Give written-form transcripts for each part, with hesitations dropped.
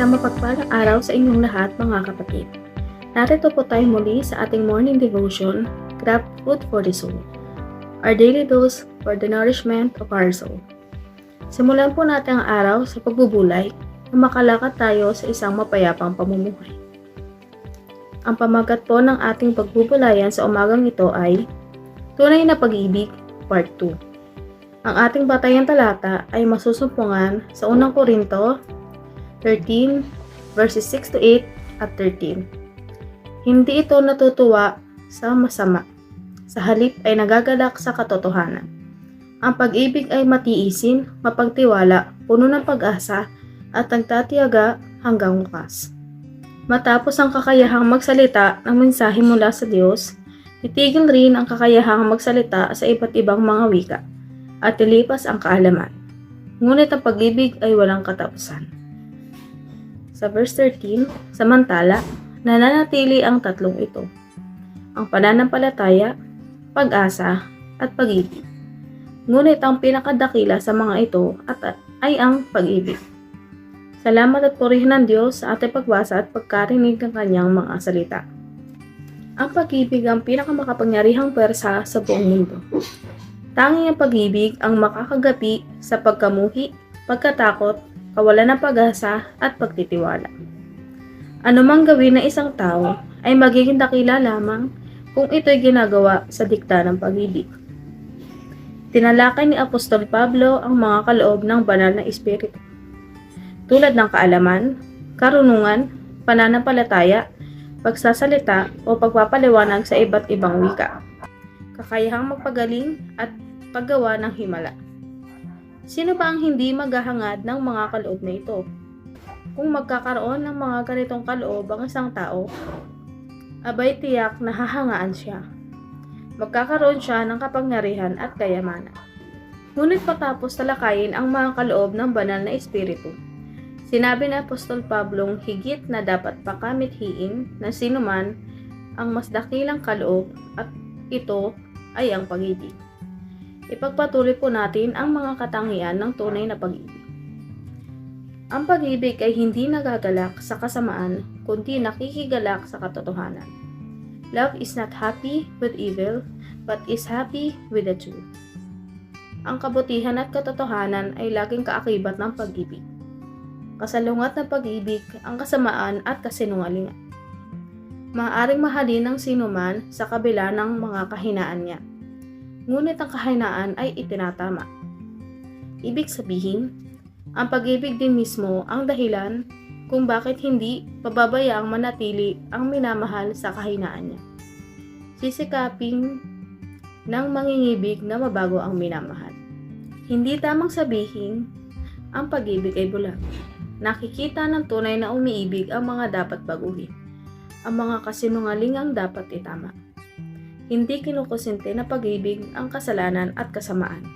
Isang mapagpalang araw sa inyong lahat mga kapatid. Narito po tayo muli sa ating morning devotion, Grab Food for the Soul. Our daily dose for the nourishment of our soul. Simulan po natin ang araw sa pagbubulay na makalakad tayo sa isang mapayapang pamumuhay. Ang pamagat po ng ating pagbubulayan sa umagang ito ay Tunay na Pag-ibig, Part 2. Ang ating batayang talata ay masusumpungan sa 1 Korinto 13, verses 6 to 8 at 13. Hindi ito natutuwa sa masama. Sa halip ay nagagalak sa katotohanan. Ang pag-ibig ay matiisin, mapagtiwala, puno ng pag-asa, at nagtatiyaga hanggang wakas. Matapos ang kakayahang magsalita ng mensahe mula sa Diyos, titigil rin ang kakayahang magsalita sa iba't ibang mga wika, at tilipas ang kaalaman. Ngunit ang pag-ibig ay walang katapusan. Sa verse 13, samantala, nananatili ang tatlong ito. Ang pananampalataya, pag-asa, at pag-ibig. Ngunit ang pinakadakila sa mga ito ay ang pag-ibig. Salamat at purihin ng Diyos sa ating pagbasa at pagkarinig ng kanyang mga salita. Ang pag-ibig ang pinakamakapangyarihang pwersa sa buong mundo. Tanging ang pag-ibig ang makakagapi sa pagkamuhi, pagkatakot, kawalan ng pag-asa at pagtitiwala. Anumang gawin ng isang tao ay magiging dakila lamang kung ito'y ginagawa sa dikta ng pag-ibig. Tinalakay ni Apostol Pablo ang mga kaloob ng banal na espiritu, tulad ng kaalaman, karunungan, pananampalataya, pagsasalita o pagpapaliwanag sa iba't ibang wika, kakayahang magpagaling at paggawa ng himala. Sino ba ang hindi maghahangad ng mga kaloob na ito? Kung magkakaroon ng mga ganitong kaloob ang isang tao, abay tiyak na hahangaan siya. Magkakaroon siya ng kapangyarihan at kayamanan. Ngunit patapos talakayin ang mga kaloob ng banal na espiritu, sinabi ni Apostol Pablong higit na dapat pakamithiin na sinuman ang mas dakilang kaloob at ito ay ang pag-ibig. Ipagpatuloy po natin ang mga katangian ng tunay na pag-ibig. Ang pag-ibig ay hindi nagagalak sa kasamaan, kundi nakikigalak sa katotohanan. Love is not happy with evil, but is happy with the truth. Ang kabutihan at katotohanan ay laging kaakibat ng pag-ibig. Kasalungat ng pag-ibig ang kasamaan at kasinungalingan. Maaaring mahalin ng sinuman sa kabila ng mga kahinaan niya. Ngunit ang kahinaan ay itinatama. Ibig sabihin, ang pag-ibig din mismo ang dahilan kung bakit hindi pababayaang manatili ang minamahal sa kahinaan niya. Sisikaping ng mangingibig na mabago ang minamahal. Hindi tamang sabihin ang pag-ibig ay bulag. Nakikita ng tunay na umiibig ang mga dapat baguhin, ang mga kasinungalingang dapat itama. Hindi kinukusinte na pag-ibig ang kasalanan at kasamaan.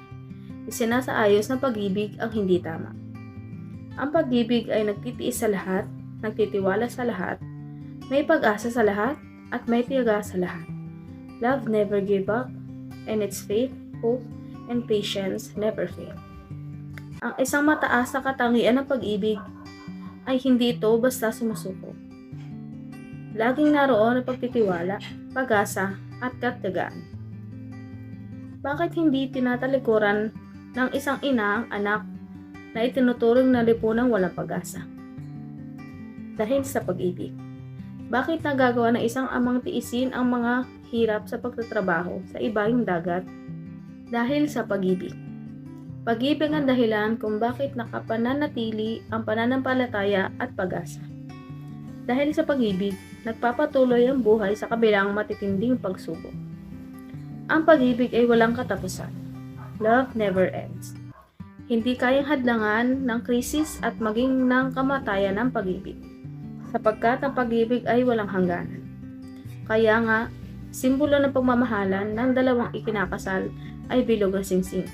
Isinasaayos na pag-ibig ang hindi tama. Ang pag-ibig ay nagtitiis sa lahat, nagtitiwala sa lahat, may pag-asa sa lahat, at may tiyaga sa lahat. Love never give up, and its faith, hope, and patience never fail. Ang isang mataas na katangian ng pag-ibig ay hindi ito basta sumusuko. Laging naroon ang pagtitiwala, pag-asa, at katiyagaan. Bakit hindi tinatalikuran ng isang ina ang anak na itinuturing na lipunang walang pag-asa? Dahil sa pag-ibig. Bakit nagagawa ng isang amang tiisin ang mga hirap sa pagtatrabaho sa ibaing dagat? Dahil sa pag-ibig. Pag-ibig ang dahilan kung bakit nakapananatili ang pananampalataya at pag-asa. Dahil sa pag-ibig, nagpapatuloy ang buhay sa kabilang matitinding pagsubok. Ang pag-ibig ay walang katapusan. Love never ends. Hindi kayang hadlangan ng krisis at maging ng kamatayan ng pag-ibig, sapagkat ang pag-ibig ay walang hangganan. Kaya nga, simbolo ng pagmamahalan ng dalawang ikinakasal ay bilog na singsing.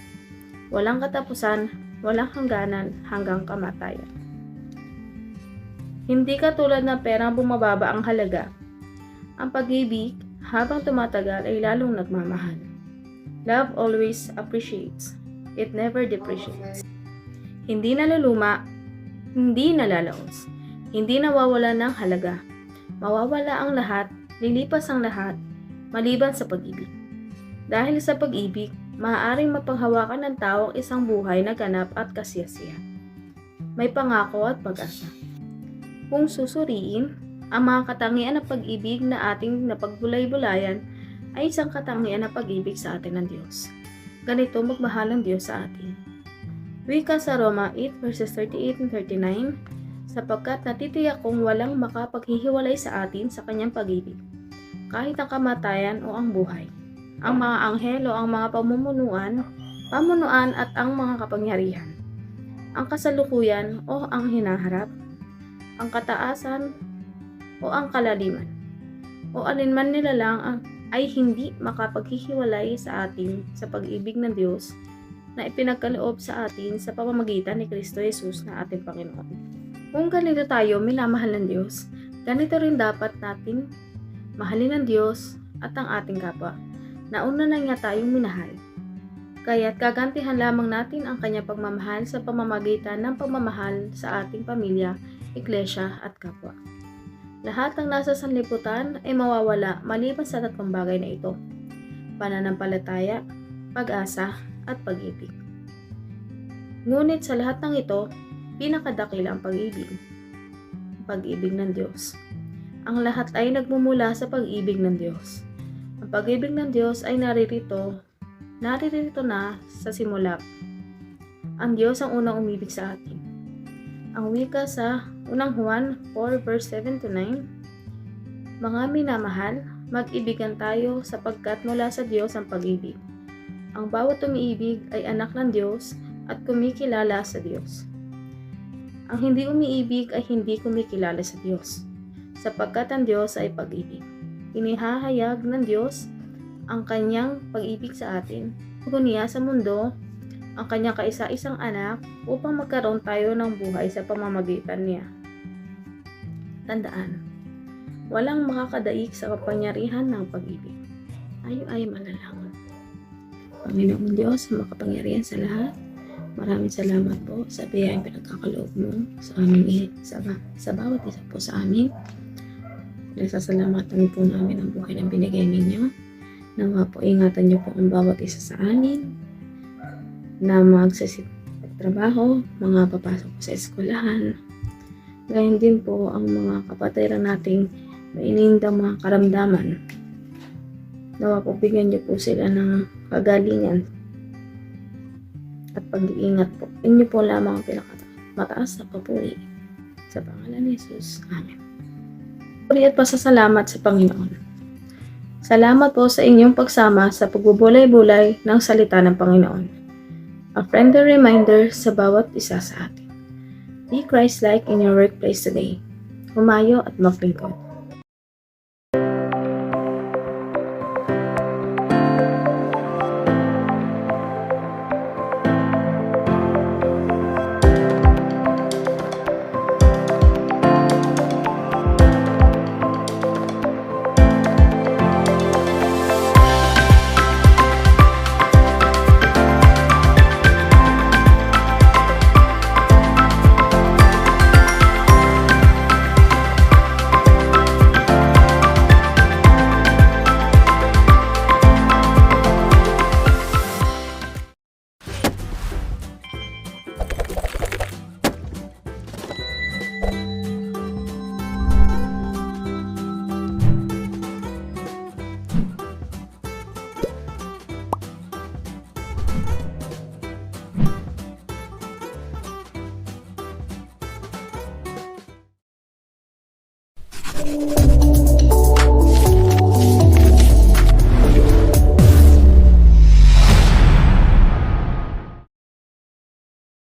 Walang katapusan, walang hangganan hanggang kamatayan. Hindi katulad ng perang bumababa ang halaga. Ang pag-ibig, habang tumatagal ay lalong nagmamahal. Love always appreciates. It never depreciates. Hindi naluluma, hindi nalalaos, hindi nawawala ng halaga. Mawawala ang lahat, lilipas ang lahat, maliban sa pag-ibig. Dahil sa pag-ibig, maaaring mapanghawakan ng tao isang buhay na ganap at kasiyasiya. May pangako at pag-asa. Kung susuriin, ang mga katangian ng pag-ibig na ating napagbulay-bulayan ay isang katangian ng pag-ibig sa atin ng Diyos. Ganito magmahal ang Diyos sa atin. Wika sa Roma 8 verses 38 and 39, sapagkat natitiyak kong walang makapaghihiwalay sa atin sa kanyang pag-ibig, kahit ang kamatayan o ang buhay, ang mga anghel o ang mga pamunuan at ang mga kapangyarihan, ang kasalukuyan o ang hinaharap, ang kataasan o ang kalaliman, o alinman nila lang ay hindi makapaghihiwalay sa atin sa pag-ibig ng Diyos na ipinagkaloob sa atin sa pamamagitan ni Kristo Jesus na ating Panginoon. Kung ganito tayo minamahal ng Diyos, ganito rin dapat natin mahalin ng Diyos at ang ating kapwa. Nauna na niya tayong minahal. Kaya't gagantihan lamang natin ang kanyang pagmamahal sa pamamagitan ng pagmamahal sa ating pamilya, iglesia at kapwa. Lahat ng nasa sanlibutan ay mawawala maliban sa tatlong bagay na ito: pananampalataya, pag-asa, at pag-ibig. Ngunit sa lahat ng ito, pinakadakilang pag-ibig, ang pag-ibig ng Diyos. Ang lahat ay nagmumula sa pag-ibig ng Diyos. Ang pag-ibig ng Diyos ay naririto na sa simula. Ang Diyos ang unang umibig sa atin. Ang wika sa unang Juan 4 verse 7 to 9, mga minamahal, mag-ibigan tayo sapagkat mula sa Diyos ang pag-ibig. Ang bawat umiibig ay anak ng Diyos at kumikilala sa Diyos. Ang hindi umiibig ay hindi kumikilala sa Diyos, sapagkat ang Diyos ay pag-ibig. Inihahayag ng Diyos ang kanyang pag-ibig sa atin. Niya sa mundo ang kanyang kaisa-isang anak upang magkaroon tayo ng buhay sa pamamagitan niya. Tandaan, walang makakadaig sa kapangyarihan ng pag-ibig. Tayo ay manalangin. Panginoong Diyos, makapangyarihan sa lahat, maraming salamat po sa biyayang pinagkakaloob mo sa aming sa bawat isa po sa amin. Nasasalamatan po namin ang buhay na binigay ninyo. Nawa po ingatan niyo po ang bawat isa sa amin na magtrabaho, mga papasok po sa eskwelahan. Gayun din po ang mga kapatiran nating mainindang mga karamdaman. Nawa po bigyan niyo po sila ng kagalingan at pag-iingat po. Inyo po lamang ang pinakamataas na papuri. Sa pangalan ni Jesus. Amen. Puri at pasasalamat sa Panginoon. Salamat po sa inyong pagsama sa pagbubulay-bulay ng salita ng Panginoon. A friendly reminder sa bawat isa sa atin. Be Christ-like in your workplace today. Humayo at maglingkod.